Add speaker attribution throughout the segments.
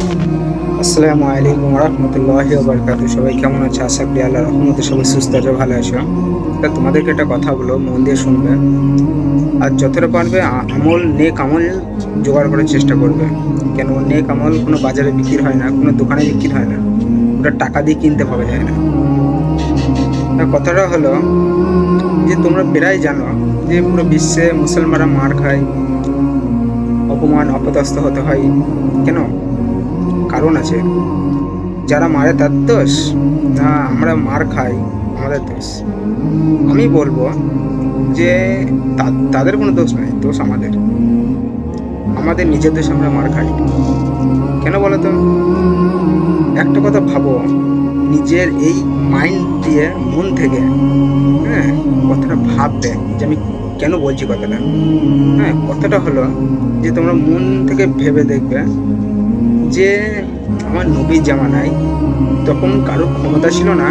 Speaker 1: আসসালামু আলাইকুম রহমতুল্লাহি ওয়া বারাকাতুহু। সবাই কেমন আছে? আশা করি আল্লাহর রহমতে সবাই সুস্থ আছে, ভালো আছো। তা তোমাদেরকে একটা কথা বলো, মন দিয়ে শুনবে। আর যতটা পারবে নেক আমল জোগাড় করার চেষ্টা করবে। কেন নেক আমল কোনো বাজারে বিক্রি হয় না, কোনো দোকানে বিক্রি হয় না, ওটা টাকা দিয়ে কিনতে পাওয়া যায় না। তা কথাটা হলো যে তোমরা প্রায় জানো যে পুরো বিশ্বে মুসলমানরা মার খায়, অপমান অপদস্থ হতে হয়। কেন? কারণ আছে। যারা মারে তার দোষ, না আমরা মার খাই আমাদের দোষ? আমি বলবো যে তাদের কোনো দোষ নেই, দোষ আমাদের। আমাদের নিজের দোষ, আমরা মার খাই। কেন বলো তো? একটা কথা ভাবো, নিজের এই মাইন্ড দিয়ে, মন থেকে, হ্যাঁ, কথাটা ভাববে যে আমি কেন বলছি কথাটা। হ্যাঁ, কথাটা হলো যে তোমরা মন থেকে ভেবে দেখবে যে আমার নবীর জামানায় তখন কারো ক্ষমতা ছিল না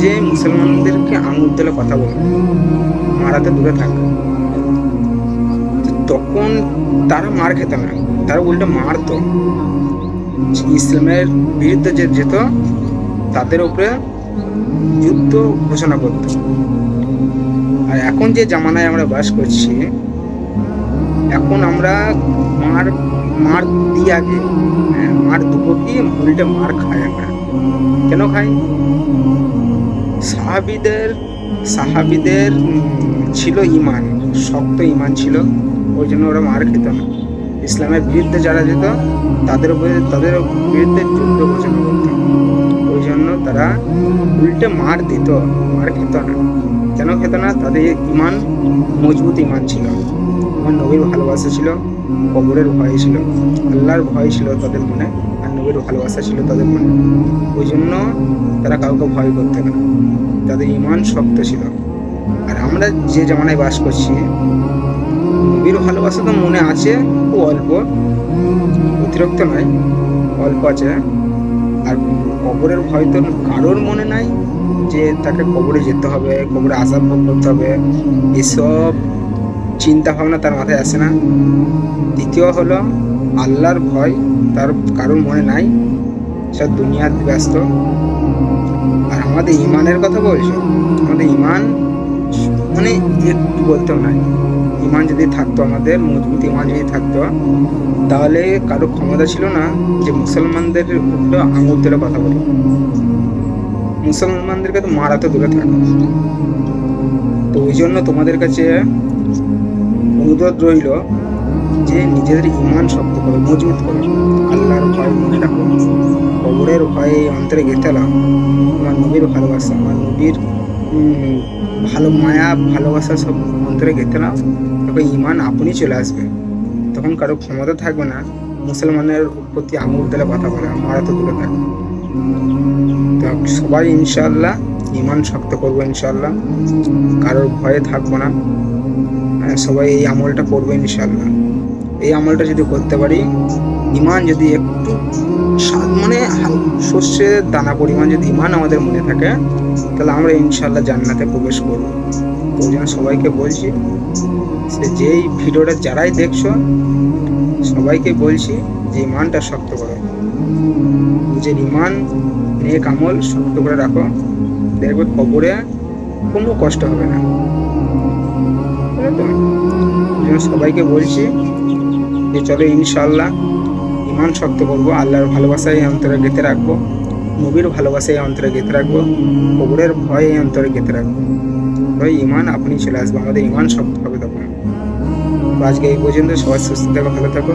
Speaker 1: যে মুসলমানদেরকে আঙুল তুলে কথা বলবে, মারাতে দূরে থাক। তখন তারা মার খেত না, তারা উল্টে মারতো। ইসলামের বিরুদ্ধে যে যেত তাদের উপরে যুদ্ধ ঘোষণা করত। আর এখন যে জামানায় আমরা বাস করছি, এখন আমরা মার মার দিয়ে আগে, হ্যাঁ, মার দুপুর দিয়ে উল্টে মার খাই আমরা। কেন খাই? সাহাবিদের সাহাবিদের ছিল ইমান, শক্ত ইমান ছিল, ওই জন্য ওরা মার খেত না। ইসলামের বিরুদ্ধে যারা যেত তাদের বিরুদ্ধে যুদ্ধ ঘোষণা করত, ওই জন্য তারা উল্টে মার দিত, মার খেত না। কেন খেত না? তাদের ইমান মজবুত ইমান ছিল, আমার নবীর ভালোবাসা ছিল, কবরের ভয় ছিল, আল্লাহর ভয় ছিল তাদের মনে, আর নবীর ভালোবাসা ছিল তাদের মনে। ওই জন্য তারা কাউকে ভয় করতে না, তাদের ইমান শক্ত ছিল। আর আমরা যে জামানায় বাস করছি, নবীর ভালোবাসা তো মনে আছে, খুব অল্প, অতিরিক্ত নয়, অল্প আছে। আর কবরের ভয় তো কারোর মনে নাই, যে তাকে কবরে যেতে হবে, কবরে আযাব ভোগ করতে হবে, এসব চিন্তা ভাবনা তার মাথায় আসে না। দ্বিতীয় হলো আল্লাহর ভয়, তার কারোর মনে নাই, সব দুনিয়ার ব্যস্ত। আর আমাদের ইমানের কথা বলছো, আমাদের ইমান মানে একটু বলতেও নাই। ইমান যদি থাকতো, আমাদের মজবুত ইমান যদি থাকতো, তাহলে কারো ক্ষমতা ছিল না যে মুসলমানদের উপরে আঙুল তুলে কথা বলে। মুসলমানদেরকে তো মারাতে দূরে থাকে। তো ওই জন্য তোমাদের কাছে অনুরোধ রইল যে নিজেদের ইমান শক্ত করো, মজবুত করো, আল্লাহর ভয় মনে রাখো, কবরের ভয়ে অন্তরে গেঁথে নাও। আমার নবীর ভালোবাসা, আমার নবীর ভালো মায়া ভালোবাসা সব অন্তরে গেঁথে নাও, তখন ইমান আপনি চলে আসবে। তখন কারো ক্ষমতা থাকবে না মুসলমানের প্রতি আঙুল তুলে কথা বলে, মারা তো দূরে থাকবে। তো সবাই ইনশাআল্লাহ ইমান শক্ত করবো, ইনশাআল্লাহ কারোর ভয়ে থাকবো না। সবাই এই আমলটা করবো ইনশাআল্লাহ। এই আমলটা যদি করতে পারি, ইমান যদি একটু মানে সর্ষের দানা পরিমাণ যদি ইমান আমাদের মনে থাকে, তাহলে আমরা ইনশাআল্লাহ জান্নাতে প্রবেশ করব। তো ওই জন্য সবাইকে বলছি, যেই ভিডিওটা যারাই দেখছো সবাইকে বলছি যে ইমানটা শক্ত করো, নিজের ইমান নেক আমল শক্ত করে রাখো, দেখবে কবরে কোনো কষ্ট হবে না। সবাইকে বলছি যে চলো ইনশাআল্লাহ ইমান শক্ত করবো, আল্লাহর ভালোবাসায় অন্তরে গেঁথে রাখবো, নবীর ভালোবাসায় অন্তরে গেঁথে রাখবো, কবরের ভয় এই অন্তরে গেঁথে রাখবো। তবে ইমান আপনি চলে আসবো, আমাদের ইমান শক্ত হবে তখন। আজকে এই পর্যন্ত, সবাই সুস্থ থাকো, ভালো থাকো।